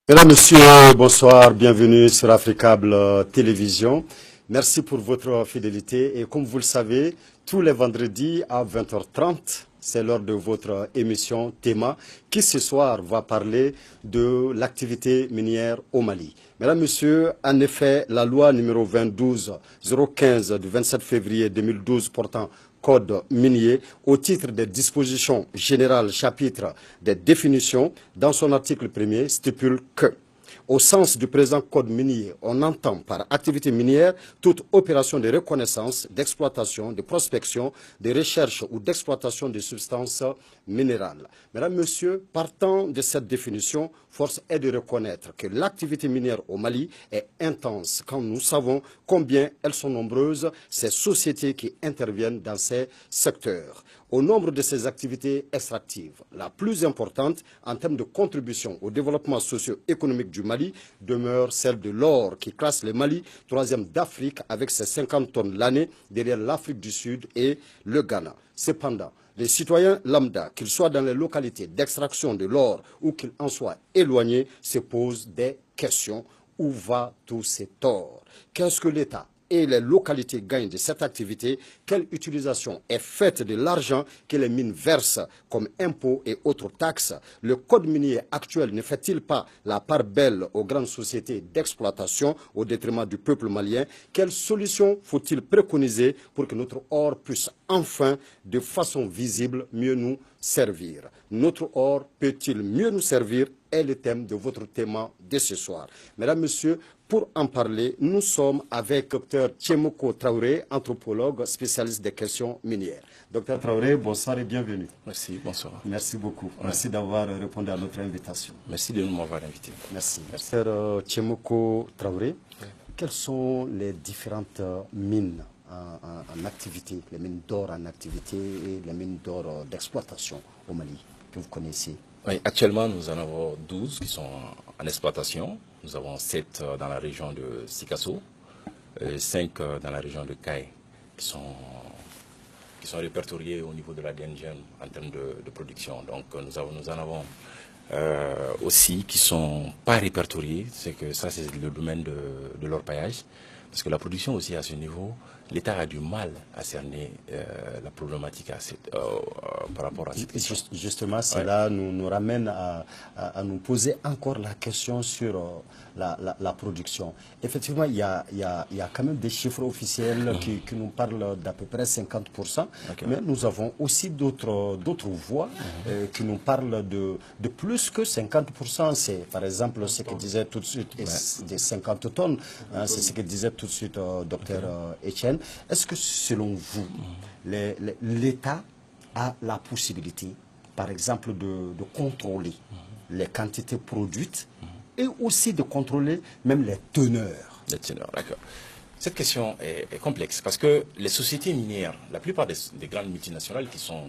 Mesdames, Messieurs, bonsoir, bienvenue sur Africable Télévision. Merci pour votre fidélité et comme vous le savez, tous les vendredis à 20h30, c'est l'heure de votre émission Théma qui ce soir va parler de l'activité minière au Mali. Mesdames, Messieurs, en effet, la loi numéro 22-015 du 27 février 2012 portant code minier au titre des dispositions générales chapitre des définitions dans son article 1er stipule que au sens du présent code minier, on entend par activité minière toute opération de reconnaissance, d'exploitation, de prospection, de recherche ou d'exploitation de substances minérales. Mesdames, Messieurs, partant de cette définition, force est de reconnaître que l'activité minière au Mali est intense quand nous savons combien elles sont nombreuses, ces sociétés qui interviennent dans ces secteurs. Au nombre de ces activités extractives, la plus importante en termes de contribution au développement socio-économique du Mali demeure celle de l'or qui classe le Mali troisième d'Afrique avec ses 50 tonnes l'année derrière l'Afrique du Sud et le Ghana. Cependant, les citoyens lambda, qu'ils soient dans les localités d'extraction de l'or ou qu'ils en soient éloignés, se posent des questions. Où va tout cet or? Qu'est-ce que l'État et les localités gagnent de cette activité? Quelle utilisation est faite de l'argent que les mines versent comme impôts et autres taxes? Le code minier actuel ne fait-il pas la part belle aux grandes sociétés d'exploitation au détriment du peuple malien? Quelles solutions faut-il préconiser pour que notre or puisse enfin, de façon visible, mieux nous servir? Notre or peut-il mieux nous servir? Est le thème de votre thème de ce soir. Mesdames, Messieurs, pour en parler, nous sommes avec Dr Tchemoko Traoré, anthropologue spécialiste des questions minières. Dr Traoré, bonsoir et bienvenue. Merci, bonsoir. Merci beaucoup. Merci d'avoir répondu à notre invitation. Merci de m'avoir invité. Merci. Dr Tchemoko Traoré, quelles sont les différentes mines en activité, les mines d'or en activité et les mines d'or d'exploitation au Mali que vous connaissez? Oui, actuellement, nous en avons 12 qui sont en exploitation. Nous avons 7 dans la région de Sikasso, 5 dans la région de Kay qui sont répertoriés au niveau de la DNGM en termes de production. Donc nous en avons aussi qui ne sont pas répertoriés. C'est que ça, c'est le domaine de l'orpaillage. Parce que la production aussi à ce niveau, l'État a du mal à cerner la problématique par rapport à cette question. Justement, cela nous ramène à nous poser encore la question sur la production. Effectivement, il y a quand même des chiffres officiels qui nous parlent d'à peu près 50%, mais nous avons aussi d'autres voix qui nous parlent de plus que 50%. C'est par exemple ce que disait tout de suite des 50 tonnes, c'est ce que disait tout de suite docteur Etienne. Est-ce que selon vous, l'État a la possibilité, par exemple, de contrôler les quantités produites et aussi de contrôler même les teneurs? Les teneurs, d'accord. Cette question est complexe parce que les sociétés minières, la plupart des grandes multinationales qui sont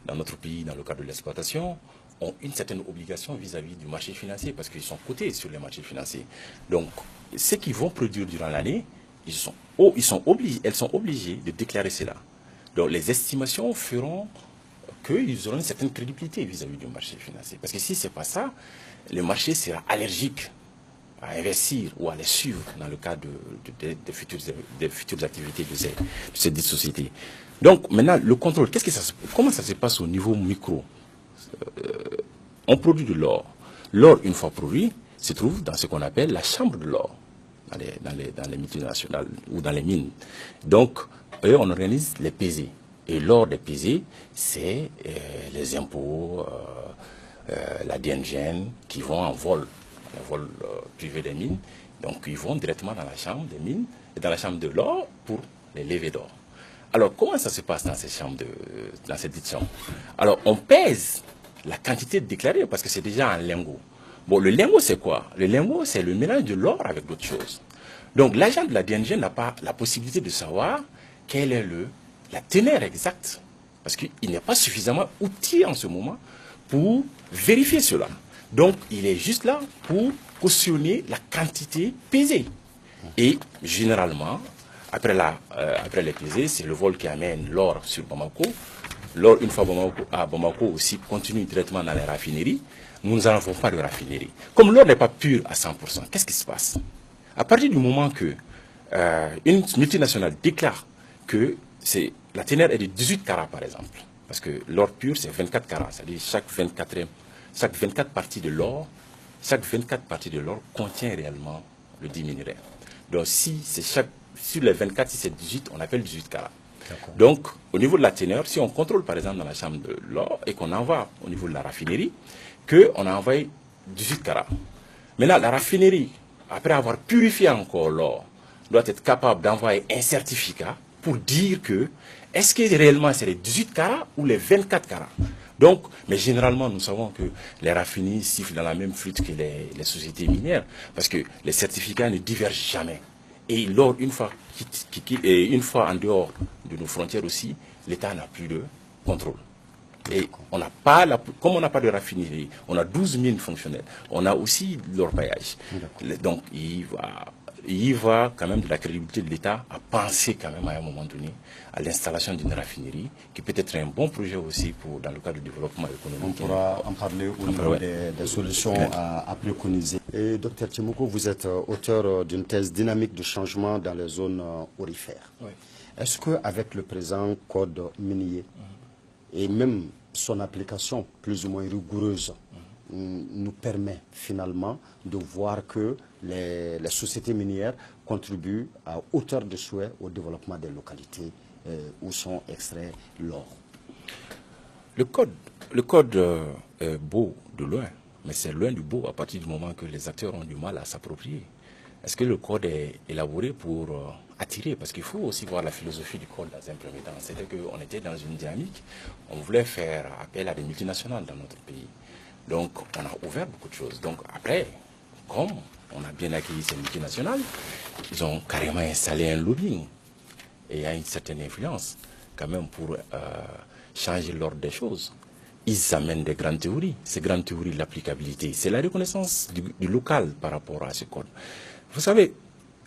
dans notre pays, dans le cadre de l'exploitation, ont une certaine obligation vis-à-vis du marché financier parce qu'ils sont cotés sur les marchés financiers. Donc, ce qu'ils vont produire durant l'année, elles sont obligées de déclarer cela. Donc, les estimations feront qu'ils auront une certaine crédibilité vis-à-vis du marché financier. Parce que si ce n'est pas ça, le marché sera allergique à investir ou à les suivre dans le cadre des futures activités de ces dites sociétés. Donc, maintenant, le contrôle, comment ça se passe au niveau micro? On produit de l'or. L'or, une fois produit, se trouve dans ce qu'on appelle la chambre de l'or, dans les multinationales ou dans les mines. Donc, eux, on organise les pesées. Et l'or des pesées, c'est les impôts, la DNGN, qui vont en vol privé des mines. Donc, ils vont directement dans la chambre des mines et dans la chambre de l'or pour les levées d'or. Alors, comment ça se passe dans cette dite chambre? Alors, on pèse la quantité déclarée parce que c'est déjà un lingot. Bon, le lingot, c'est quoi? Le lingot, c'est le mélange de l'or avec d'autres choses. Donc, l'agent de la DNG n'a pas la possibilité de savoir quelle est la teneur exacte. Parce qu'il n'est pas suffisamment outillé en ce moment pour vérifier cela. Donc, il est juste là pour cautionner la quantité pesée. Et généralement, après les pesées, c'est le vol qui amène l'or sur Bamako. L'or, une fois à Bamako aussi, continue directement dans les raffineries. nous n'avons pas de raffinerie. Comme l'or n'est pas pur à 100%, qu'est-ce qui se passe? À partir du moment que une multinationale déclare que la teneur est de 18 carats, par exemple, parce que l'or pur, c'est 24 carats, c'est-à-dire chaque 24 parties de l'or, chaque 24 parties de l'or contient réellement le dit minéraire. Donc, sur les 24, si c'est 18, on appelle 18 carats. Donc, au niveau de la teneur, si on contrôle par exemple dans la chambre de l'or et qu'on envoie au niveau de la raffinerie, qu'on a envoyé 18 carats. Maintenant, la raffinerie, après avoir purifié encore l'or, doit être capable d'envoyer un certificat pour dire que est-ce que réellement c'est les 18 carats ou les 24 carats. Donc, mais généralement, nous savons que les raffineries sifflent dans la même flûte que les sociétés minières, parce que les certificats ne divergent jamais. Et l'or, une fois en dehors de nos frontières aussi, l'État n'a plus de contrôle. Et on n'a pas, comme on n'a pas de raffinerie, on a 12 mines fonctionnelles, on a aussi l'orpaillage. Donc, il va quand même de la crédibilité de l'État à penser quand même à un moment donné à l'installation d'une raffinerie, qui peut être un bon projet aussi dans le cadre du développement économique. On pourra en parler au niveau des solutions à préconiser. Et Dr Tchimoko, vous êtes auteur d'une thèse dynamique de changement dans les zones aurifères. Oui. Est-ce qu'avec le présent code minier et même son application plus ou moins rigoureuse nous permet finalement de voir que les sociétés minières contribuent à hauteur de souhait au développement des localités où sont extraits l'or? Le code est beau de loin, mais c'est loin du beau à partir du moment que les acteurs ont du mal à s'approprier. Est-ce que le code est élaboré pour attirer? Parce qu'il faut aussi voir la philosophie du code dans un premier temps. C'était qu'on était dans une dynamique, on voulait faire appel à des multinationales dans notre pays. Donc, on a ouvert beaucoup de choses. Donc, après, comme on a bien accueilli ces multinationales, ils ont carrément installé un lobbying. Et il y a une certaine influence, quand même, pour changer l'ordre des choses. Ils amènent des grandes théories. Ces grandes théories, l'applicabilité, c'est la reconnaissance du local par rapport à ce code. Vous savez,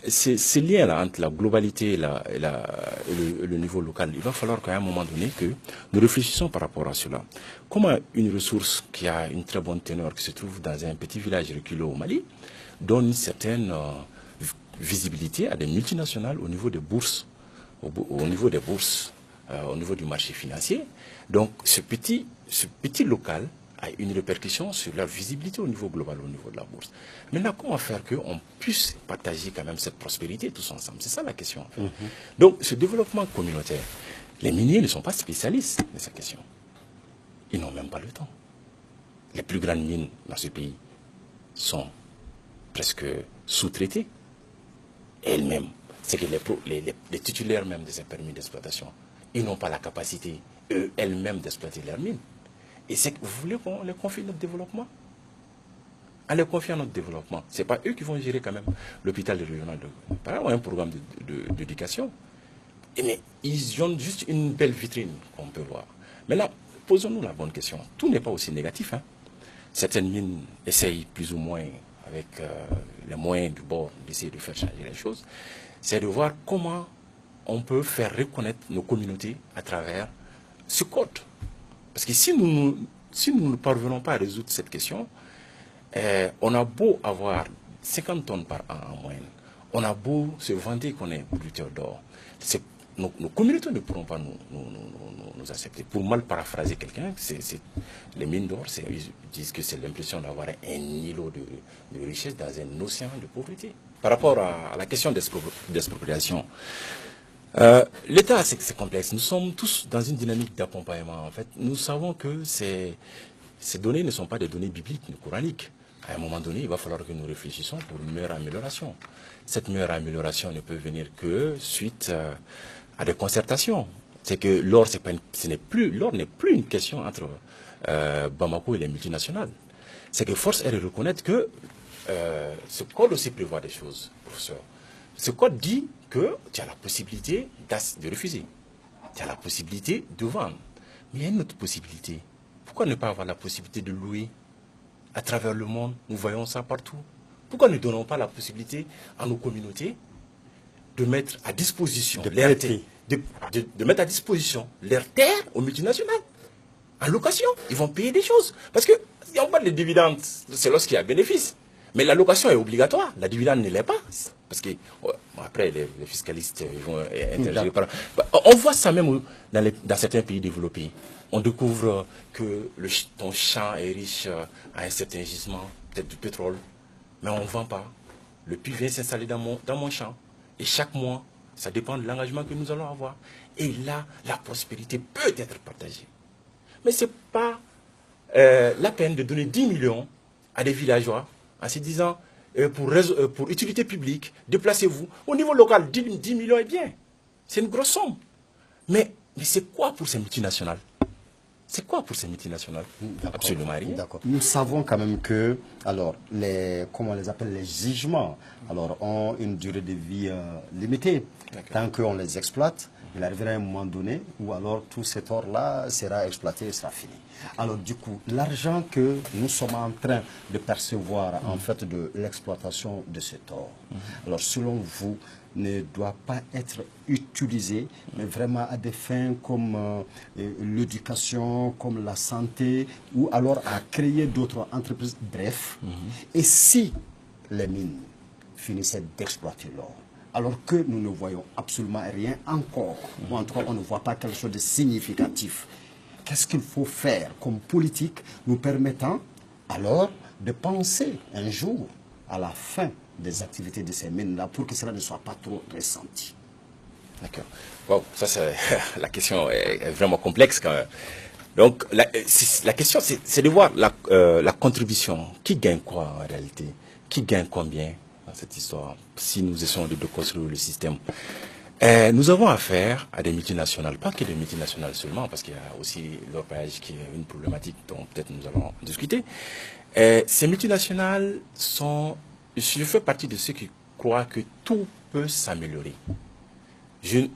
ces liens-là entre la globalité et le niveau local, il va falloir qu'à un moment donné que nous réfléchissions par rapport à cela. Comment une ressource qui a une très bonne teneur, qui se trouve dans un petit village reculé au Mali, donne une certaine visibilité à des multinationales au niveau des bourses, au niveau du marché financier. Donc ce petit local a une répercussion sur la visibilité au niveau global, au niveau de la bourse. Maintenant, comment faire qu'on puisse partager quand même cette prospérité tous ensemble? C'est ça la question. En fait. Donc, ce développement communautaire, les miniers ne sont pas spécialistes de cette question. Ils n'ont même pas le temps. Les plus grandes mines dans ce pays sont presque sous-traitées. Elles-mêmes, c'est que les titulaires même de ces permis d'exploitation, ils n'ont pas la capacité, elles-mêmes, d'exploiter leurs mines. Et c'est que vous voulez qu'on les confie notre développement? En les confiant notre développement, ce n'est pas eux qui vont gérer quand même l'hôpital régional. Par exemple, un programme d'éducation. Mais ils ont juste une belle vitrine qu'on peut voir. Maintenant, posons-nous la bonne question. Tout n'est pas aussi négatif. Hein. Certaines mines essayent plus ou moins, avec les moyens du bord, d'essayer de faire changer les choses. C'est de voir comment on peut faire reconnaître nos communautés à travers ce code. Parce que si nous ne parvenons pas à résoudre cette question, on a beau avoir 50 tonnes par an en moyenne, on a beau se vanter qu'on est producteur d'or, nos communautés ne pourront pas nous accepter. Pour mal paraphraser quelqu'un, les mines d'or, ils disent que c'est l'impression d'avoir un îlot de richesse dans un océan de pauvreté. Par rapport à la question d'expropriation, l'État, c'est complexe. Nous sommes tous dans une dynamique d'accompagnement. En fait, nous savons que ces données ne sont pas des données bibliques, coraniques. À un moment donné, il va falloir que nous réfléchissions pour une meilleure amélioration. Cette meilleure amélioration ne peut venir que suite à des concertations. C'est que l'or, l'or n'est plus une question entre Bamako et les multinationales. C'est que force est de reconnaître que ce code aussi prévoit des choses, professeur. Ce code dit que tu as la possibilité de refuser. Tu as la possibilité de vendre. Mais il y a une autre possibilité. Pourquoi ne pas avoir la possibilité de louer à travers le monde? Nous voyons ça partout. Pourquoi ne donnons pas la possibilité à nos communautés de mettre à disposition de mettre à disposition leurs terres aux multinationales en location? Ils vont payer des choses. Parce que Si on parle de dividendes, c'est lorsqu'il y a bénéfice. Mais l'allocation est obligatoire, la dividende ne l'est pas. Parce que, après, les fiscalistes ils vont interagir. On voit ça même dans certains pays développés. On découvre que ton champ est riche à un certain gisement, peut-être du pétrole, mais on ne vend pas. Le puits vient s'installer dans mon champ. Et chaque mois, ça dépend de l'engagement que nous allons avoir. Et là, la prospérité peut être partagée. Mais ce n'est pas la peine de donner 10 millions à des villageois en se disant, pour utilité publique, déplacez-vous. Au niveau local, 10 millions est bien. C'est une grosse somme. Mais c'est quoi pour ces multinationales? C'est quoi pour ces multinationales? Absolument rien. D'accord. Nous savons quand même que, alors, comment on les appelle, les jugements, alors, ont une durée de vie limitée. Tant qu'on les exploite, il arrivera un moment donné où alors tout cet or-là sera exploité et sera fini. Alors du coup, l'argent que nous sommes en train de percevoir en fait de l'exploitation de cet or, alors selon vous, ne doit pas être utilisé, mais vraiment à des fins comme l'éducation, comme la santé, ou alors à créer d'autres entreprises, bref. Et si les mines finissaient d'exploiter l'or, alors que nous ne voyons absolument rien encore, ou en tout cas on ne voit pas quelque chose de significatif, qu'est-ce qu'il faut faire comme politique nous permettant alors de penser un jour à la fin des activités de ces mines-là pour que cela ne soit pas trop ressenti? D'accord. Wow, ça c'est la question est vraiment complexe quand même. Donc la question c'est de voir la contribution. Qui gagne quoi en réalité? Qui gagne combien dans cette histoire si nous essayons de construire le système? Nous avons affaire à des multinationales, pas que des multinationales seulement, parce qu'il y a aussi l'orpaillage qui est une problématique dont peut-être nous allons discuter. Ces multinationales sont... Je fais partie de ceux qui croient que tout peut s'améliorer.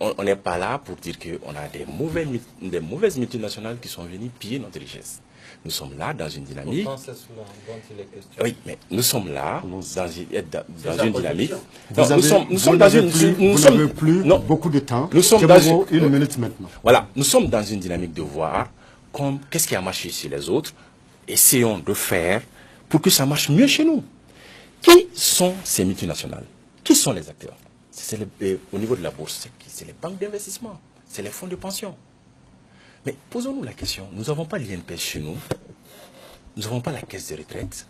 On n'est pas là pour dire qu'on a des mauvaises multinationales qui sont venues piller notre richesse. Nous sommes là dans une dynamique. Oui, mais nous sommes là dans une dynamique. Vous n'avez plus beaucoup de temps. Nous sommes dans une minute maintenant. Voilà, nous sommes dans une dynamique de voir qu'est-ce qui a marché chez les autres. Essayons de faire pour que ça marche mieux chez nous. Qui sont ces multinationales? Qui sont les acteurs? Au niveau de la bourse, c'est les banques d'investissement, c'est les fonds de pension. Mais posons-nous la question, nous n'avons pas l'INPS chez nous, nous n'avons pas la caisse de retraite.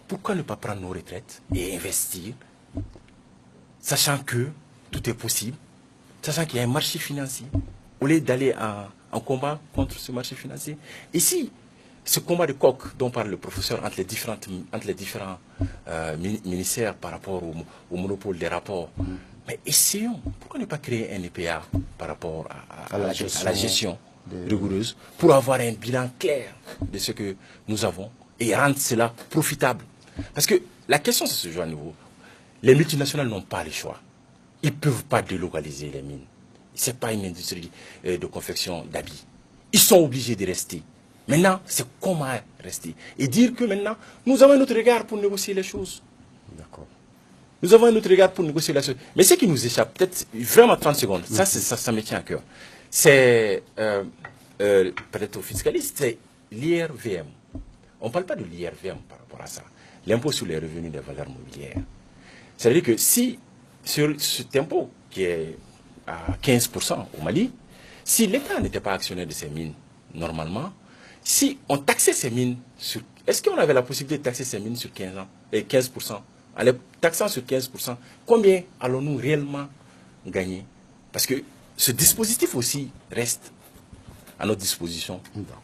Pourquoi ne pas prendre nos retraites et investir, sachant que tout est possible, sachant qu'il y a un marché financier, au lieu d'aller en combat contre ce marché financier? Ici, ce combat de coq dont parle le professeur entre les différents ministères par rapport au monopole des rapports, mais essayons, pourquoi ne pas créer un EPA par rapport à la gestion rigoureuse pour avoir un bilan clair de ce que nous avons et rendre cela profitable. Parce que la question c'est ce jour à nouveau. Les multinationales n'ont pas le choix. Ils ne peuvent pas délocaliser les mines. Ce n'est pas une industrie de confection d'habits. Ils sont obligés de rester. Maintenant, c'est comment rester. Et dire que maintenant, nous avons notre regard pour négocier les choses. D'accord. Nous avons notre regard pour négocier les choses. Mais ce qui nous échappe, peut-être vraiment 30 secondes, ça me tient à cœur. C'est, peut-être aux fiscalistes, c'est l'IRVM. On ne parle pas de l'IRVM par rapport à ça. L'impôt sur les revenus des valeurs mobilières. C'est-à-dire que si, sur cet impôt qui est à 15% au Mali, si l'État n'était pas actionnaire de ces mines, normalement, si on taxait ces mines sur... Est-ce qu'on avait la possibilité de taxer ces mines sur 15 ans, et 15%? En les taxant sur 15%, combien allons-nous réellement gagner? Parce que ce dispositif aussi reste à notre disposition.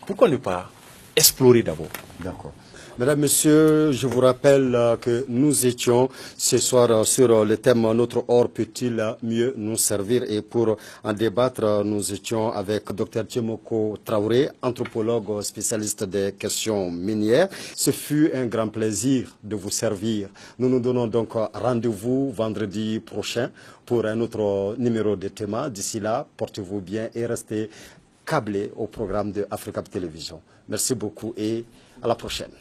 Pourquoi ne pas explorer d'abord? D'accord. Mesdames, Messieurs, je vous rappelle que nous étions ce soir sur le thème « Notre or peut-il mieux nous servir ?» et pour en débattre, nous étions avec Dr Tchemoko Traoré, anthropologue spécialiste des questions minières. Ce fut un grand plaisir de vous servir. Nous nous donnons donc rendez-vous vendredi prochain pour un autre numéro de thème. D'ici là, portez-vous bien et restez câblés au programme de Africa Télévision. Merci beaucoup et à la prochaine.